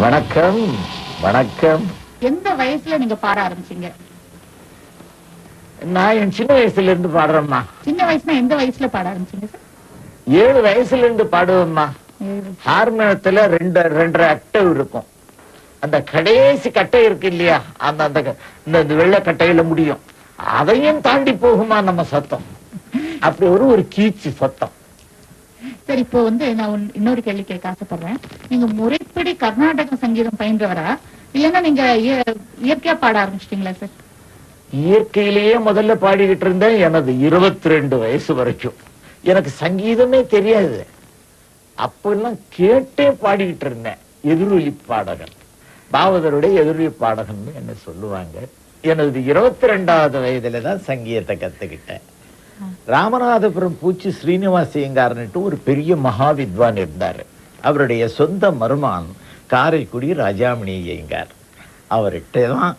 வணக்கம். வணக்கம். எந்த வயசுல நீங்க பாட ஆரம்பிச்சீங்க? நான் என் சின்ன வயசுல இருந்து பாடுறேம்மா. சின்ன வயசுனா எந்த வயசுல பாட ஆரம்பிச்சீங்க சார்? 7 வயசுல இருந்து பாடுவேம்மா. ஹார்மோனியத்துல 2.5 அக்டேவ் இருக்கும். அந்த கடைசி கட்டை இருக்கு இல்லையா, அந்த வெள்ளை கட்டையில முடியும். அதையும் தாண்டி போகுமா நம்ம சத்தம். அப்படி ஒரு கீச்சு சத்தம். சரி, இப்போ நான் இன்னொரு கேள்வி கேட்க ஆசைப்படுறேன். நீங்க முறைப்படி கர்நாடக சங்கீதம் பயின்றவரா, இல்லைன்னா நீங்க இயற்கையா பாட ஆரம்பிச்சிட்டீங்களா சார்? இயற்கையிலேயே முதல்ல பாடிக்கிட்டு இருந்தேன். எனது 22 வயசு வரைக்கும் எனக்கு சங்கீதமே தெரியாது. அப்பெல்லாம் கேட்டே பாடிக்கிட்டு இருந்தேன். எதிரொலி பாடகன், பாவதருடைய எதிரொலி பாடகன் என்ன சொல்லுவாங்க. எனது 22வது வயதுலதான் சங்கீதத்தை கத்துக்கிட்டேன். ராமநாதபுரம் பூச்சி ஸ்ரீனிவாசையங்கார்னுட்டு ஒரு பெரிய மகாவித்வான் இருந்தாரு. அவருடைய சொந்த மருமான் காரைக்குடி ராஜாமணி ஐயங்கார். அவர்கிட்ட தான்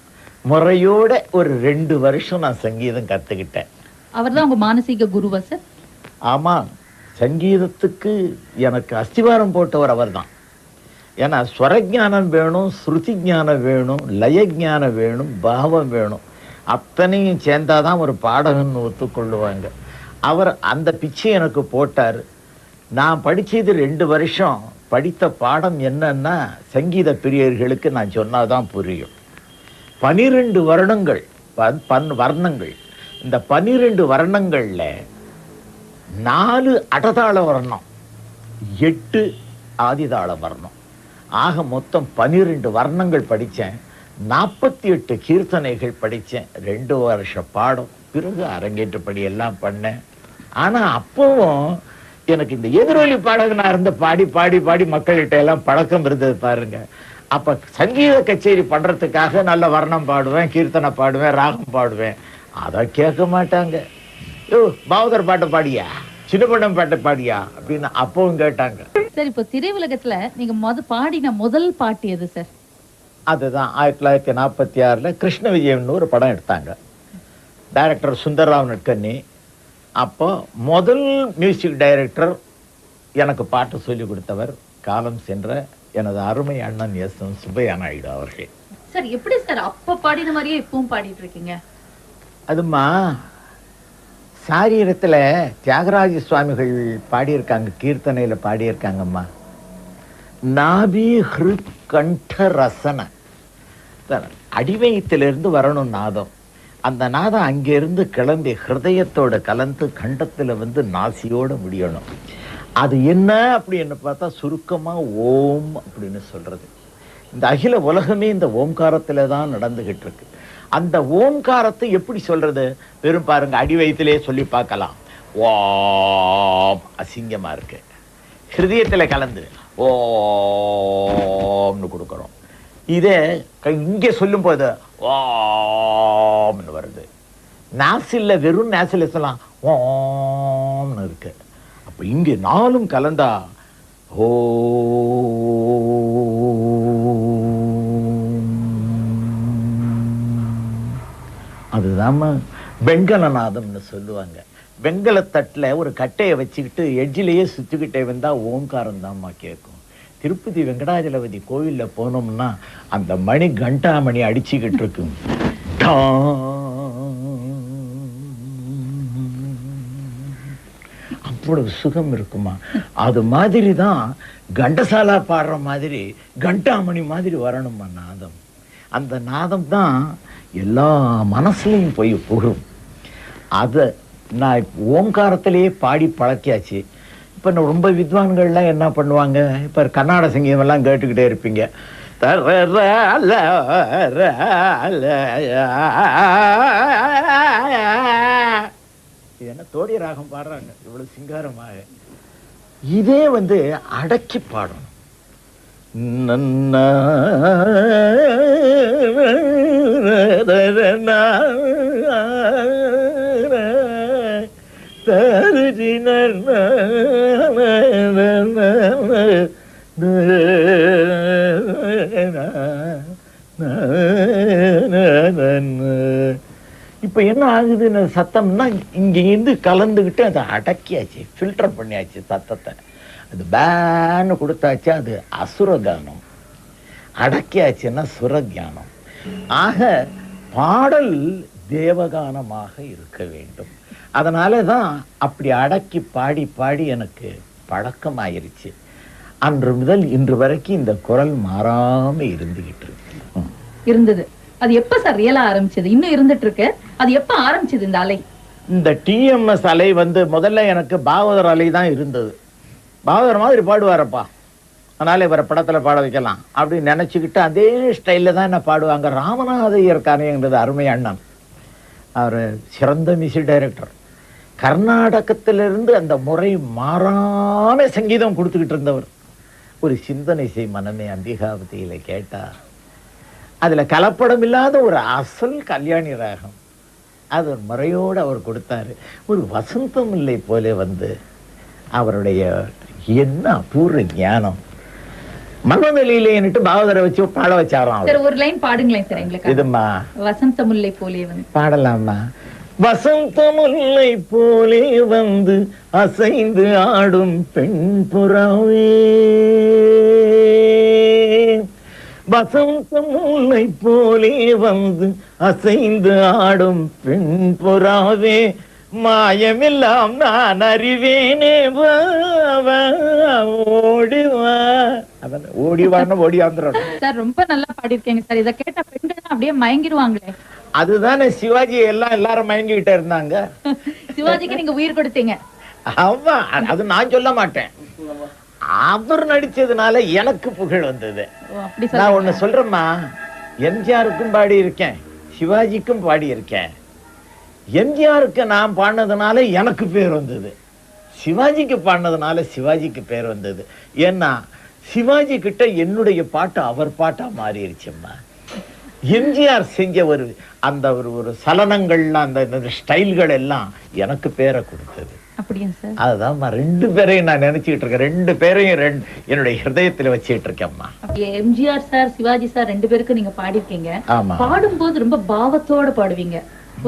முறையோட ஒரு 2 வருஷம் நான் சங்கீதம் கத்துக்கிட்டேன். அவர் தான் உங்க மானசீக குருவா சார்? ஆமா, சங்கீதத்துக்கு எனக்கு அஸ்திவாரம் போட்டவர் அவர் தான். ஏன்னா ஸ்வரஜானம் வேணும், ஸ்ருதி ஞானம் வேணும், லயஜானம் வேணும், பாவம் வேணும். அத்தனையும் சேர்ந்தாதான் ஒரு பாடகன் ஒத்துக்கொள்ளுவாங்க. அவர் அந்த பிச்சை எனக்கு போட்டார். நான் படிச்சது 2 வருஷம். படித்த பாடம் என்னன்னா, சங்கீத பிரியர்களுக்கு நான் சொன்னாதான் புரியும். 12 வருடங்கள், வர்ணங்கள். இந்த 12 வர்ணங்கள்ல 4 அடதாள வர்ணம், 8 ஆதிதாள வர்ணம். ஆக மொத்தம் 12 வர்ணங்கள் படித்தேன். 48 கீர்த்தனைகள் படித்தேன். 2 வருஷ பாடம். பிறகு அரங்கேற்றப்படி எல்லாம் பண்ணேன். ஆனா அப்பவும் எனக்கு இந்த எதிரொலி பாடகனா இருந்த பாடி பாடி பாடி மக்கள்கிட்ட எல்லாம் பழக்கம் இருந்தது பாருங்க. அப்ப சங்கீத கச்சேரி பண்றதுக்காக நல்ல வர்ணம் பாடுவேன், கீர்த்தனை பாடுவேன், ராகம் பாடுவேன். அதை கேட்க மாட்டாங்க. யோ, பாவதர் பாட்டை பாடியா, சின்னப்பண்ணம் பாட்டை பாடியா அப்படின்னு அப்பவும் கேட்டாங்க. சார், இப்போ திரையுலகத்துல நீங்க பாடின முதல் பாட்டு எது சார்? அதுதான் 1946 கிருஷ்ண விஜயம்னு ஒரு படம் எடுத்தாங்க. டைரக்டர் சுந்தர்ராவ் நட்கண்ணி. அப்போ முதல் மியூசிக் டைரக்டர் எனக்கு பாட்டு சொல்லி கொடுத்தவர் காலம் சென்ற எனது அருமை அண்ணன் எஸ்.எம். சுப்பையா நாயுடு அவர்கள். சார், எப்படி சார் அப்ப பாடின மாதிரியே இப்பவும் பாடிட்டு இருக்கீங்க? அதுமா சாரீரத்துல தியாகராஜ சுவாமிகள் பாடியிருக்காங்க, கீர்த்தனையில பாடியிருக்காங்கம்மா. நாபி ஹிருத் கண்ட ரசன, அடிவயத்திலிருந்து வரணும் நாதம். அந்த நாதம் அங்கிருந்து கிளம்பி ஹிருதயத்தோட கலந்து கண்டத்துல நாசியோட முடியணும். அது என்ன அப்படின்னு பார்த்தா சுருக்கமா ஓம் அப்படின்னு சொல்றது. இந்த அகில உலகமே இந்த ஓம்காரத்துல தான் நடந்துகிட்டு இருக்கு. அந்த ஓம்காரத்தை எப்படி சொல்றது? வெறும் பாருங்க, அடிவயத்திலே சொல்லி பார்க்கலாம். ஓம் அசிங்கமா இருக்கு. ஹிருதயத்துல கலந்து ஓம்னு கொடுக்கிறோம். இதே இங்கே சொல்லும் போது ஓம்னு வருது. நாசில்ல வெறும் நாசில சொல்லலாம் ஓம்னு இருக்கு. அப்ப இங்கே 4ம் கலந்தா ஓ. அதுதான் வெண்கலநாதம்னு சொல்லுவாங்க. வெண்கலத்தட்டுல ஒரு கட்டையை வச்சுக்கிட்டு எட்ஜிலேயே சுத்திக்கிட்டே வந்தா ஓங்காரம் தான்மா கேட்கும். திருப்பதி வெங்கடாஜலபதி கோவில்ல போனோம்னா அந்த மணி கண்டாமணி அடிச்சுக்கிட்டு இருக்கும். அவ்வளவு சுகம் இருக்குமா. அது மாதிரிதான் கண்டசாலா பாடுற மாதிரி கண்டாமணி மாதிரி வரணுமா நாதம். அந்த நாதம் தான் எல்லா மனசுலையும் போய் புகும். அதை நான் ஓங்காரத்திலேயே பாடி பழக்கியாச்சு. இப்ப ரொம்ப வித்வான்கள்லாம் என்ன பண்ணுவாங்க, இப்ப கர்நாடக சங்கீதம் எல்லாம் கேட்டுக்கிட்டே இருப்பீங்க. இது என்ன தோடி ராகம் பாடுறாங்க இவ்வளவு சிங்காரமாக. இதே அடக்கி பாடணும். இப்ப என்ன ஆகுதுன்னு சத்தம்னா இங்கிருந்து கலந்துகிட்டு அதை அடக்கியாச்சு, ஃபில்டர் பண்ணியாச்சு சத்தத்தை. அது பேன்னு கொடுத்தாச்சு. அது அசுரகானம். அடக்கியாச்சுன்னா சுரஞானம். ஆக பாடல் தேவகானமாக இருக்க வேண்டும். அதனாலதான் அப்படி அடக்கி பாடி பாடி எனக்கு பழக்கமாயிருச்சு. அன்று முதல் இன்று வரைக்கும் இந்த குரல் மாறாம இருந்துகிட்டு இருக்கு. இருந்தது. அது எப்ப சார் ரியலா ஆரம்பிச்சது? இன்னும் இருந்துட்டு இருக்கு. அது எப்ப ஆரம்பிச்சது இந்த அலை? இந்த டிஎம்எஸ் அலை முதல்ல எனக்கு பாகவதர் அலை தான் இருந்தது. பாகவதர் மாதிரி பாடுவாரப்பா, அதனால இவரை படத்துல பாட வைக்கலாம் அப்படின்னு நினைச்சுக்கிட்டு அதே ஸ்டைல்ல தான் என்ன பாடுவாங்க. ராமநாத ஐயர்கானேங்கிறது அருமை அண்ணன், அவர் சிறந்த மியூசிக் டைரக்டர். கர்நாடகத்திலிருந்து அந்த முறை மாறாம சங்கீதம் கொடுத்துக்கிட்டு இருந்தவர். ஒரு சிந்தனை செய் மனமே அம்பிகாபதியில கேட்டா அதுல கலப்படம் இல்லாத ஒரு அசல் கல்யாணி ராகம், அது ஒரு முறையோடு அவர் கொடுத்தாரு. ஒரு வசந்தம் இல்லை போல அவருடைய என்ன அபூர்வ ஞானம். மனநிலையிலேன்னுட்டு பாகவதரை வச்சு பாட வச்சாராம். ஒரு லைன் பாடுங்களேன் சார் எங்களுக்கு. இதுமா வசந்த முல்லை போலே பாடலாமா? வசந்த முல்லை போலே அசைந்து ஆடும் பெண் புறாவே, வசந்த முல்லை போலே அசைந்து ஆடும் பெண் புறாவே, மாயமில்லாம் நான் அறிவேனே, ஓடிவா. ஓடிவான்னு ஓடி வந்துடும் சார். ரொம்ப நல்லா பாடிருக்கீங்க சார். இதை கேட்ட பெண்கள் அப்படியே மயங்கிடுவாங்களே. அதுதானே சிவாஜி எல்லாரும் மயங்கிட்டே இருந்தாங்க. சிவாஜிக்கு நீங்க உயிர் கொடுத்தீங்க. ஆமா, அது நான் சொல்ல மாட்டேன். அவர் நடிச்சதுனால எனக்கு புகழ் வந்தது. நான் ஒண்ணு சொல்றேம்மா, எம்ஜிஆருக்கும் பாடி இருக்கேன், சிவாஜிக்கும் பாடி இருக்கேன். எம்ஜிஆருக்கு நான் பாடினதுனால எனக்கு பேர் வந்தது, சிவாஜிக்கு பாடினதுனால சிவாஜிக்கு பேர் வந்தது. ஏன்னா சிவாஜி கிட்ட என்னுடைய பாட்டு அவர் பாட்டா மாறிடுச்சும்மா. எம்ஜிஆர் செஞ்ச அந்த ஒரு சலனங்கள்லாம் அந்த ஸ்டைல்கள் எல்லாம் எனக்கு பேரை கொடுத்தது. அதுதான் ரெண்டு பேரையும் நான் நினைச்சுக்கிட்டு இருக்கேன். ரெண்டு பேரையும் என்னுடைய ஹிருதயத்துல வச்சுட்டு இருக்கேன்மா. எம்ஜிஆர் சார், சிவாஜி சார் ரெண்டு பேருக்கு நீங்க பாடிருக்கீங்க. பாடும்போது ரொம்ப பாவத்தோட பாடுவீங்க.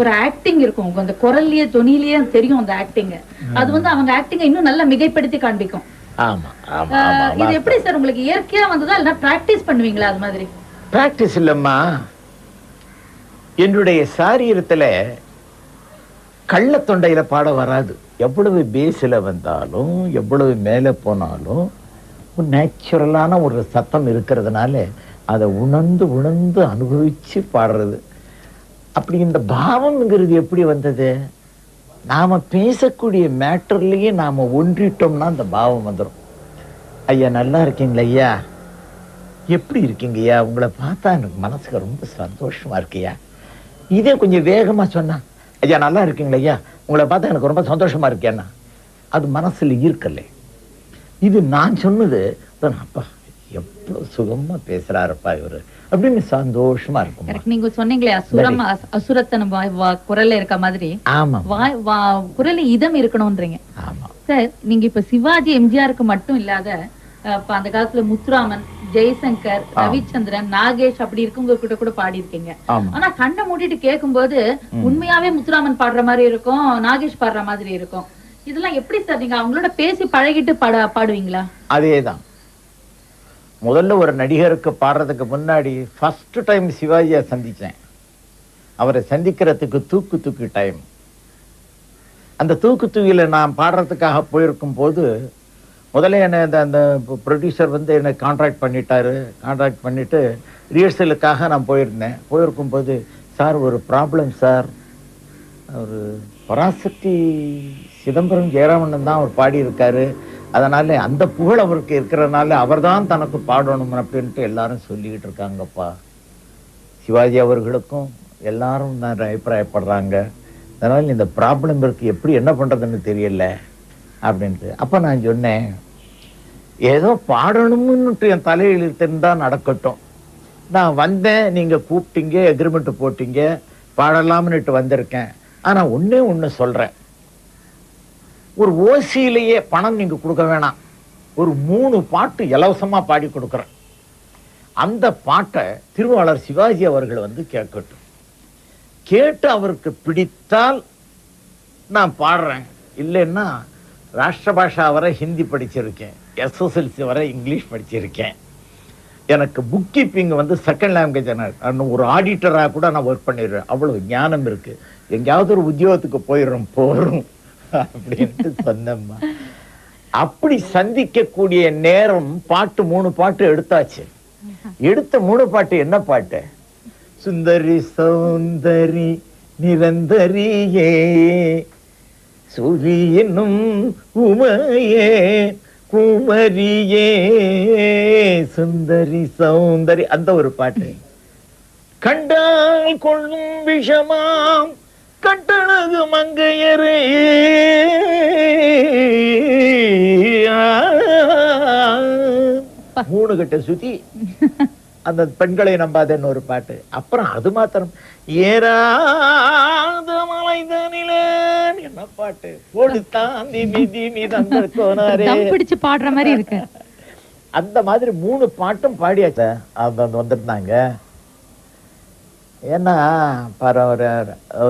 ஒரு ஆக்டிங் இருக்கும், அந்த குரல்லயே தொனிலேயே தெரியும் அந்த ஆக்டிங். அது அவங்க ஆக்டிங் இன்னும் நல்லா மிகைப்படுத்தி காண்பிக்கும். ஆமா, இது எப்படி சார் உங்களுக்கு இயற்கையா வந்ததா இல்ல பிராக்டிஸ் பண்ணுவீங்களா? அது மாதிரி பிராக்டிஸ் இல்லம்மா. என்னுடைய சாரீரத்துல கள்ள தொண்டையில பாட வராது. எவ்வளவு பேஸ்ல வந்தாலும் எவ்வளவு மேல போனாலும் நேச்சுரலான ஒரு சத்தம் இருக்கிறதுனால அதை உணர்ந்து உணர்ந்து அனுபவிச்சு பாடுறது. அப்படி இந்த பாவம்ங்கிறது எப்படி வந்தது? நாம பேசக்கூடிய மேட்டர்லயே நாம ஒன்றிட்டோம்னா அந்த பாவம் வந்துடும். ஐயா நல்லா இருக்கீங்களா? ஐயா எப்படி இருக்கீங்க? ஐயா உங்களை பார்த்தா எனக்கு மனசுக்கு ரொம்ப சந்தோஷமா இருக்கியா. இதே கொஞ்சம் வேகமா சொன்னா, ஐயா நல்லா இருக்கீங்களா? ஐயா உங்களை பார்த்தா எனக்கு ரொம்ப சந்தோஷமா இருக்கேன்னா அது மனசுல ஈர்க்கல. இது நான் சொன்னது, அப்பா எவ்வளவு சுகமா பேசுறாருப்பா இவரு அப்படின்னு சந்தோஷமா இருக்கும். நீங்க சொன்னீங்களே அசுரத்தனம் குரல்ல இருக்க மாதிரி. ஆமா, குரல் இதம் இருக்கணும்ன்றீங்க. ஆமா சார், நீங்க இப்ப சிவாஜி எம்ஜிஆருக்கு மட்டும் இல்லாத அந்த காலத்துல முத்துராமன், ஜெய்சங்கர், ரவிச்சந்திரன், நாகேஷ் அப்படி இருக்கவங்க கிட்ட கூட பாடி இருக்கீங்க. ஆனா கண்ணை மூடிட்டு கேட்கும் போது உண்மையாவே முத்துராமன் பாடுற மாதிரி இருக்கும், நாகேஷ் பாடுற மாதிரி இருக்கும். இதெல்லாம் எப்படி சார் நீங்க அவங்களோட பேசி பழகிட்டு பாடுவீங்களா? அதேதான். முதல்ல ஒரு நடிகருக்கு பாடுறதுக்கு முன்னாடி ஃபர்ஸ்ட் டைம் சிவாஜியை சந்திச்சேன். அவரை சந்திக்கிறதுக்கு தூக்கு டைம். அந்த தூக்கில நான் பாடுறதுக்காக போயிருக்கும் போது முதல்ல என்ன அந்த ப்ரொடியூசர் என்னை கான்ட்ராக்ட் பண்ணிட்டாரு. கான்ட்ராக்ட் பண்ணிட்டு ரிஹர்சலுக்காக நான் போயிருக்கும் போது, சார் ஒரு ப்ராப்ளம் சார், ஒரு பராசக்தி சிதம்பரம் ஜெயராமன் தான் அவர் பாடி இருக்காரு, அதனால அந்த புகழ் அவருக்கு இருக்கிறதுனால அவர் தான் தனக்கு பாடணும் அப்படின்ட்டு எல்லாரும் சொல்லிக்கிட்டு இருக்காங்கப்பா. சிவாஜி அவர்களுக்கும் எல்லாரும் தான் அபிப்பிராயப்படுறாங்க, அதனால இந்த ப்ராப்ளம் இருக்கு, எப்படி என்ன பண்றதுன்னு தெரியல அப்படின்ட்டு. அப்ப நான் சொன்னேன், ஏதோ பாடணும்னுட்டு என் தலையில் இருந்தா நடக்கட்டும். நான் வந்தேன், நீங்க கூப்பிட்டீங்க, எக்ரிமெண்ட் போட்டீங்க, பாடலாம்னுட்டு வந்திருக்கேன். ஆனா ஒண்ணு சொல்றேன், ஒரு ஓசியிலேயே பணம் நீங்க கொடுக்க வேணாம், ஒரு 3 பாட்டு இலவசமா பாடி கொடுக்குறேன். அந்த பாட்டை திருவாளர் சிவாஜி அவர்கள் கேட்கட்டும். கேட்டு அவருக்கு பிடித்தால் நான் பாடுறேன், இல்லைன்னா ராஷ்டிர பாஷா வரை ஹிந்தி படிச்சிருக்கேன், SSLC வரை இங்கிலீஷ் படிச்சிருக்கேன். எனக்கு புக் கீப்பிங் வந்து செகண்ட் லாங்குவேஜ். ஒரு ஆடிட்டரா கூட நான் ஒர்க் பண்ணிடுறேன், அவ்வளவு ஞானம் இருக்கு. எங்கேயாவது ஒரு உத்தியோகத்துக்கு போறோம் அப்படின்ட்டு சொன்னம்மா. அப்படி சந்திக்கக்கூடிய நேரம் பாட்டு 3 பாட்டு எடுத்தாச்சு. எடுத்த 3 பாட்டு என்ன பாட்டு? சுந்தரி சௌந்தரி நிரந்தரியே சுவி என்னும் உமையே குமரியே சுந்தரி சௌந்தரி, அந்த ஒரு பாட்டு. கண்டால் கொள்ளும் விஷமாம் கட்டழகு மங்கையரே 3 கட்ட சுத்தி அந்த பெண்களை நம்பாதன்னு ஒரு பாட்டு. அப்புறம் அது மாத்திரம் ஏறாத மலைதனிலே என்ன பாட்டு போடு தாந்தி மிதி மிதந்த கோனாரே பிடிச்சு பாடுற மாதிரி இருக்கு. அந்த மாதிரி 3 பாட்டும் பாடியாச்ச வந்திருந்தாங்க. ஏன்னா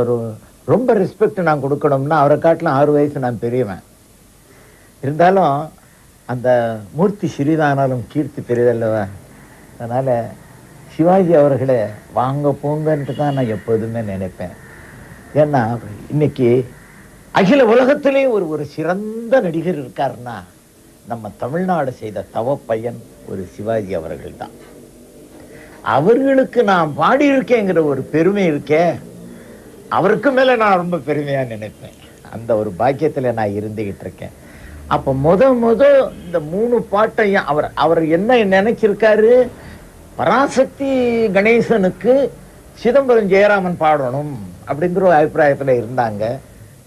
ஒரு ரொம்ப ரெஸ்பெக்ட் நான் கொடுக்கணும்னா அவரை காட்டிலும் 6 வயசு நான் பெரியவன். இருந்தாலும் அந்த மூர்த்தி சிறிதானாலும் கீர்த்தி பெரியதல்லவா. அதனால சிவாஜி அவர்களே வாங்க போங்கன்ட்டு தான் நான் எப்போதுமே நினைப்பேன். ஏன்னா இன்னைக்கு அகில உலகத்திலே ஒரு சிறந்த நடிகர் இருக்காருன்னா நம்ம தமிழ்நாடு செய்த தவ பையன் ஒரு சிவாஜி அவர்கள் தான். அவர்களுக்கு நான் பாடியிருக்கேங்கிற ஒரு பெருமை இருக்கே, அவருக்கு மேல நான் ரொம்ப பெருமையா நினைப்பேன். அந்த ஒரு பாக்கியத்துல நான் இருந்துகிட்டு இருக்கேன். அப்ப முத இந்த 3 பாட்டையும் அவர் என்ன நினைச்சிருக்காரு, பராசக்தி கணேசனுக்கு சிதம்பரம் ஜெயராமன் பாடணும் அப்படிங்கிற ஒரு அபிப்பிராயத்துல இருந்தாங்க.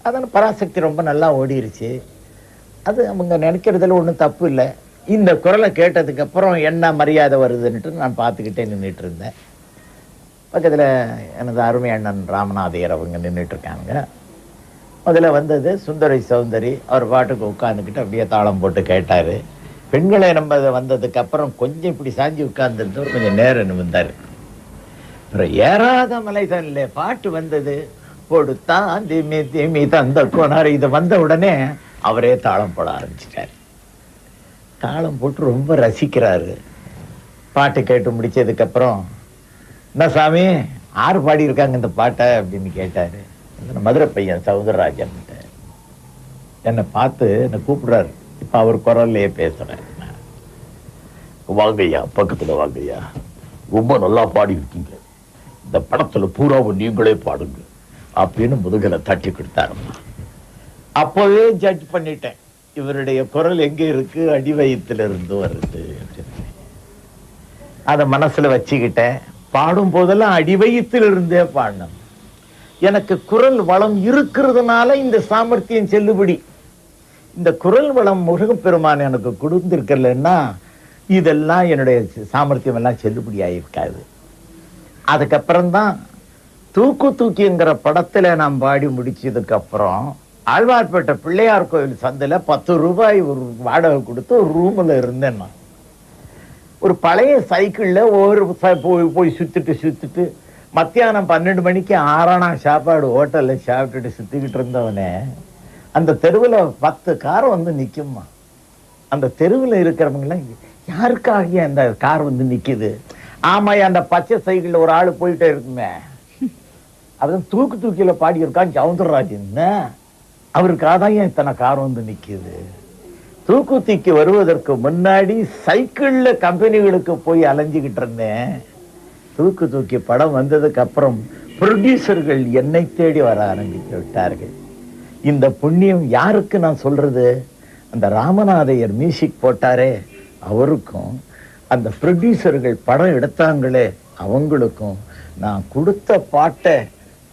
அதனால பராசக்தி ரொம்ப நல்லா ஓடிருச்சு. அது அவங்க நினைக்கிறதுல ஒன்றும் தப்பு இல்லை. இந்த குரலை கேட்டதுக்கு அப்புறம் என்ன மரியாதை வருதுன்னுட்டு நான் பார்த்துக்கிட்டே நின்றுட்டு இருந்தேன். பக்கத்துல எனது அருமை அண்ணன் ராமநாதையர் அவங்க நின்றுட்டு இருக்காங்க. முதல்ல வந்தது சுந்தரி சௌந்தரி. அவர் பாட்டுக்கு உட்கார்ந்துக்கிட்டு அப்படியே தாளம் போட்டு கேட்டாரு. பெண்களை நம்ம வந்ததுக்கு அப்புறம் கொஞ்சம் இப்படி சாஞ்சி உட்கார்ந்துருந்தவர் கொஞ்சம் நேரம் நிமிந்தாரு. அப்புறம் ஏறாத மலைதன்ல பாட்டு வந்தது. போடு தாந்தி மிதி தந்த கோனாரு. இதை வந்த உடனே அவரே தாளம் போட ஆரம்பிச்சிட்டாரு. தாளம் போட்டு ரொம்ப ரசிக்கிறாரு. பாட்டு கேட்டு முடிச்சதுக்கு அப்புறம் என்ன சாமி 6 பாடி இருக்காங்க இந்த பாட்டை அப்படின்னு கேட்டாரு. மதுரை பையன் சவுந்தரராஜன் என்னை பார்த்து என்னை கூப்பிடுறாரு. இப்ப அவர் குரல்லையே பேசுறேன். வாங்கய்யா, பக்கத்துல வாங்கய்யா, ரொம்ப நல்லா பாடி இருக்கீங்க, இந்த படத்துல பூராவும் நீங்களே பாடுங்க அப்படின்னு முதுகலை தட்டி கொடுத்தாருமா. அப்பவே ஜட்ஜ் பண்ணிட்டேன், இவருடைய குரல் எங்க இருக்கு, அடி வயிற்றுல இருந்து வருது. அத மனசுல வச்சுக்கிட்டேன். பாடும் போதெல்லாம் அடி வயிற்றுல இருந்தே பாடணும். எனக்கு குரல் வளம் இருக்கிறதுனால இந்த சாமர்த்தியம் செல்லுபடி. இந்த குரல் வளம் முருகப்பெருமான் எனக்கு கொடுத்திருக்கலன்னா இதெல்லாம் என்னுடைய சாமர்த்தியம் எல்லாம் செல்லுபடி ஆயிருக்காது. அதுக்கப்புறம்தான் தூக்குங்கிற படத்துல நான் பாடி முடிச்சதுக்கு அப்புறம் ஆழ்வார்பேட்டை பிள்ளையார் கோயில் சந்தையில 10 ரூபாய் ஒரு வாடகை கொடுத்து ஒரு ரூம்ல இருந்தேன். நான் ஒரு பழைய சைக்கிள்ல போய் சுத்திட்டு மத்தியானம் 12 மணிக்கு 6 சாப்பாடு ஹோட்டல்ல சாப்பிட்டுட்டு சுத்திக்கிட்டு இருந்தவனே அந்த தெருவுல 10 கார் வந்து நிக்குமா. அந்த தெருவுல இருக்கிறவங்க எல்லாம் யாருக்காக அந்த கார் வந்து நிக்குது? ஆமா, அந்த பச்சை சைக்கிள்ல ஒரு ஆளு போயிட்டே இருக்குமே, அதான் தூக்கில பாடி இருக்கான் சவுந்தரராஜன். அவருக்காக தான் இத்தனை கார் வந்து நிக்குது. தூக்குத்திக்கு வருவதற்கு முன்னாடி சைக்கிள்ல கம்பெனிகளுக்கு போய் அலைஞ்சுக்கிட்டு இருந்தேன். தூக்கி படம் வந்ததுக்கு அப்புறம் ப்ரொடியூசர்கள் என்னை தேடி வர ஆரம்பித்து விட்டார்கள். இந்த புண்ணியம் யாருக்கு நான் சொல்றது? அந்த ராமநாதையர் மியூசிக் போட்டாரே அவருக்கும், அந்த ப்ரொடியூசர்கள் படம் எடுத்தாங்களே அவங்களுக்கும் நான் கொடுத்த பாட்டை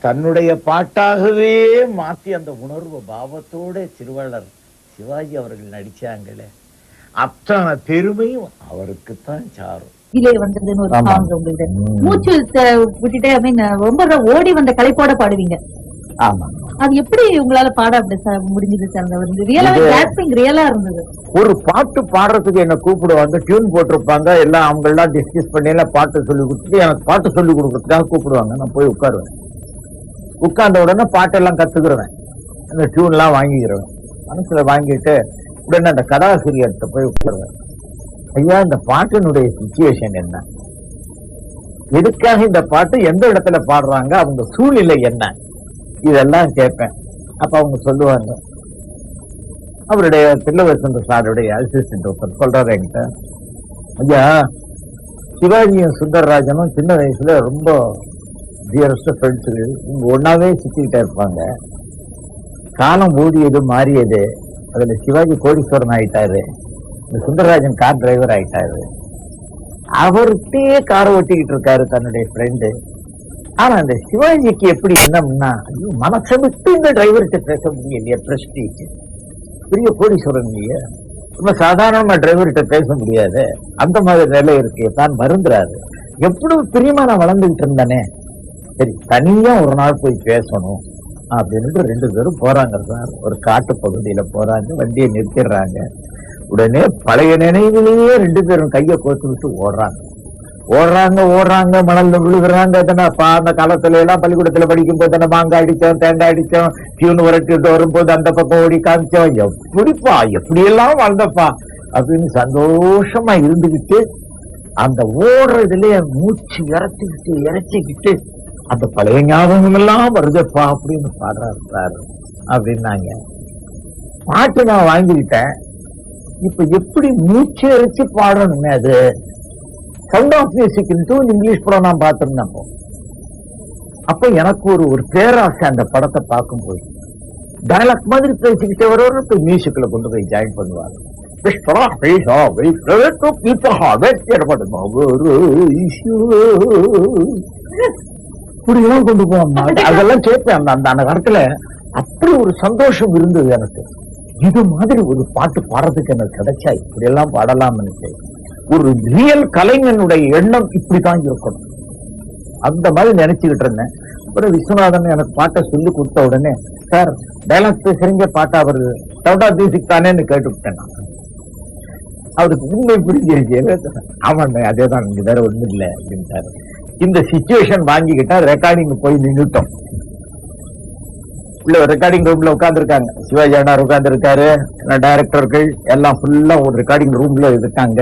தன்னுடைய பாட்டாகவே மாத்தி அந்த உணர்வு பாவத்தோட திருவாளர் சிவாஜி அவர்கள் நடிச்சாங்களே, அத்தனை பெருமையும் அவருக்குத்தான் சாரும். வந்ததுன்னு ஒரு சாங் உங்களுக்கு மூச்சு விட்டுட்டே ரொம்ப ஓடி வந்த கலைப்போட பாடுவீங்க. ஆமா, அது எப்படி உங்களால பாட அப்படி முடிஞ்சது சார்? ரியலா இருந்தது. ஒரு பாட்டு பாடுறதுக்கு என்ன கூப்பிடுவாங்க, டியூன் போட்டிருப்பாங்க, எல்லாம் அவங்க எல்லாம் டிஸ்கஸ் பண்ணி எல்லாம் பாட்டு சொல்லி கொடுத்துட்டு எனக்கு பாட்டு சொல்லி கொடுக்கறதுக்காக கூப்பிடுவாங்க. நான் போய் உட்காருவேன். உட்கார்ந்த உடனே பாட்டெல்லாம் கத்துக்கிடுவேன், அந்த டியூன் எல்லாம் வாங்கிக்கிறேன். மனசுல வாங்கிட்டு உடனே அந்த கதாசிரியர்கிட்ட போய் உட்காருவேன். ஐயா இந்த பாட்டினுடைய சிச்சுவேஷன் என்ன, எதுக்காக இந்த பாட்டு எந்த இடத்துல பாடுறாங்க, அவங்க சூழ்நிலை என்ன, இதெல்லாம் கேட்பேன். அப்ப அவங்க சொல்லுவாங்க, அவருடைய தில்லவசந்த சாருடைய அசிஸ்டன்ட் ஒருத்தர் சொல்றாரு என்கிட்ட, ஐயா சிவாஜியும் சுந்தரராஜனும் சின்ன வயசுல ரொம்ப டியரஸ்ட் ஃப்ரெண்ட்ஸு, இவங்க ஒன்னாவே சுத்திக்கிட்டே இருப்பாங்க. காலம் ஓடியது மாறியது, அதுல சிவாஜி கோடீஸ்வரன் ஆயிட்டாரு, இந்த சுந்தரராஜன் கார் டிரைவர் ஆயிட்டாரு. அவர்கிட்டயே காரை ஓட்டிக்கிட்டு இருக்காரு தன்னுடைய ஃப்ரெண்டு. ஆனா அந்த சிவாஜிக்கு எப்படி என்னம்னா, மனசை விட்டு இந்த டிரைவர்கிட்ட பேச முடியலையே, பிரஸ்டீஜ் பெரிய கோடீஸ்வரன் இல்லையா, ரொம்ப சாதாரணமா டிரைவர்கிட்ட பேச முடியாது, அந்த மாதிரி நிலை இருக்கு. தான் வருந்துறாரு, எவ்வளவு பிரியமா நான் வளர்ந்துகிட்டு இருந்தேனே, சரி தனியா ஒரு நாள் போய் பேசணும் அப்படின்னு 2 பேரும் போறாங்க சார். ஒரு காட்டு பகுதியில போறாங்க, வண்டியை நிறுத்திடுறாங்க. உடனே பழைய நினைவிலேயே 2 பேரும் கையை கோத்து விட்டு ஓடுறாங்க, மணல்ல விழுகுறாங்க. அந்த காலத்துல எல்லாம் பள்ளிக்கூடத்துல படிக்கும் போது தானே மாங்காய் அடிச்சோம், தேங்காய் அடிச்சோம், டியூன் வரட்டிட்டு வரும்போது அந்த பக்கம் ஓடி காமிச்சோம், எப்படி எல்லாம் வாழ்ந்தப்பா அப்படின்னு சந்தோஷமா இருந்துகிட்டு அந்த ஓடுறதுலயே மூச்சு இறைச்சிக்கிட்டு அந்த பழைய ஞாபகம் எல்லாம் வருதுப்பா அப்படின்னு பாடுறாரு சார் அப்படின்னாங்க. பாட்டு நான் வாங்கிக்கிட்டேன். இப்ப எப்படி மூச்சு இறைச்சி பாடணுமே, அது சவுண்ட் ஆஃப் மியூசிக் இங்கிலீஷ் படம் நான் பார்த்திருந்தேன். அப்ப எனக்கு ஒரு பேராசை அந்த படத்தை பார்க்கும்போது, டயலாக் மாதிரி பேசிக்கிட்டே வரவரு போய் மியூசிக்ல கொண்டு போய் ஜாயின் பண்ணுவாங்க. இப்படியெல்லாம் கொண்டு போவாங்க. அதெல்லாம் கேட்பேன். அந்த காலத்துல அப்படி ஒரு சந்தோஷம் இருந்தது எனக்கு. இது மாதிரி ஒரு பாட்டு பாடுறதுக்கு எனக்கு கிடைச்சா இப்படி எல்லாம் பாடலாம் நினைச்சேன். ஒரு ரியல் கலைஞனுடைய எண்ணம் இப்படிதான் இருக்கணும், அந்த மாதிரி நினைச்சுக்கிட்டு இருந்தேன். அப்புறம் விஸ்வநாதன் எனக்கு பாட்டை சொல்லி கொடுத்த உடனே, சார் டைலாக் பேசுறீங்க, பாட்டா வருது, சவுண்ட் ஆஃப் மியூசிக் தானேன்னு கேட்டுவிட்டேன். அவருக்கு உண்மை புரிஞ்சிருச்சு. ஆமாண்ணே அதேதான், இங்க வேற ஒண்ணும் இல்லை அப்படின்ட்டாரு. இந்த சிச்சுவேஷன் வாங்கிக்கிட்டா ரெக்கார்டிங் போய் நின்றுட்டோம். உள்ள ரெக்கார்டிங் ரூம்ல உட்கார்ந்துருக்காங்க, சிவாஜி அண்ணா உட்கார்ந்து இருக்காரு, டைரக்டர்கள் எல்லாம் ஃபுல்லா ஒரு ரெக்கார்டிங் ரூம்ல இருக்காங்க.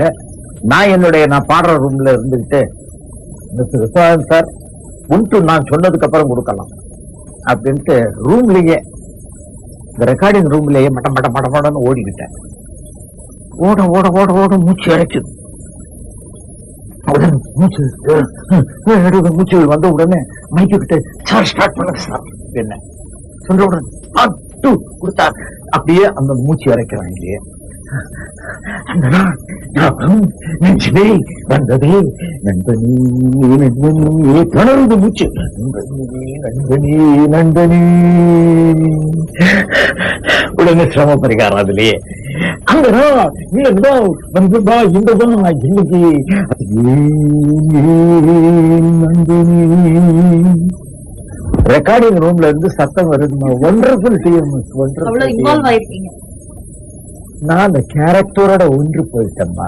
நான் பாடுற ரூம்ல இருந்துகிட்டு, விஸ்வநாதன் சார் உண்டு நான் சொன்னதுக்கு அப்புறம் கொடுக்கலாம் அப்படின்ட்டு ரூம்லயே, இந்த ரெக்கார்டிங் ரூம்லயே மட்டன்னு ஓடிக்கிட்டேன். ஓட மூச்சு இறைச்சுது. மூச்சு வந்த உடனே மைக்கு கிட்ட, சார் ஸ்டார்ட் பண்ணுங்க சார் என்ன சொல்ற உடனே கொடுத்தா அப்படியே அந்த மூச்சு இறைக்கிறான் இல்லையே. நெஞ்சிலே வந்ததே நண்பனே நண்பனே, தொடர்ந்து மூச்சு நண்பனே. உடனே சிரம பரிகாரம் அதுலயே. அங்கதான் வந்துபா இந்த நான் இன்னைக்கு ரெக்கார்டிங் ரூம்ல இருந்து சத்தம் வருதுமா. Wonderful team. நான் அந்த கேரக்டரோட ஒன்று போயிட்டேம்மா.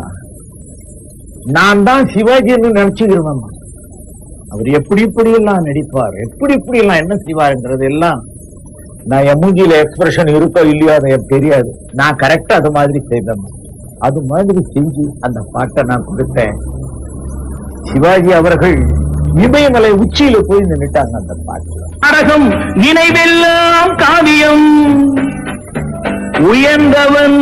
நான் தான் சிவாஜின்னு நினைச்சுக்கிறேன். அவர் எப்படி எல்லாம் நடிப்பார், எப்படி எல்லாம் என்ன செய்வாருங்கிறது எல்லாம் நான் என் மூஞ்சியில எக்ஸ்பிரஷன் இருக்கோ இல்லையோ அது எனக்கு தெரியாது. நான் கரெக்டா அது மாதிரி செய்தேன். அது மாதிரி செஞ்சு அந்த பாட்டை நான் கொடுத்தேன். சிவாஜி அவர்கள் இமயமலை உச்சியில போய் நின்னுட்டாங்க அந்த பாட்டு. நாடகம் நினைவெல்லாம் காவியம் உயர்ந்தவன்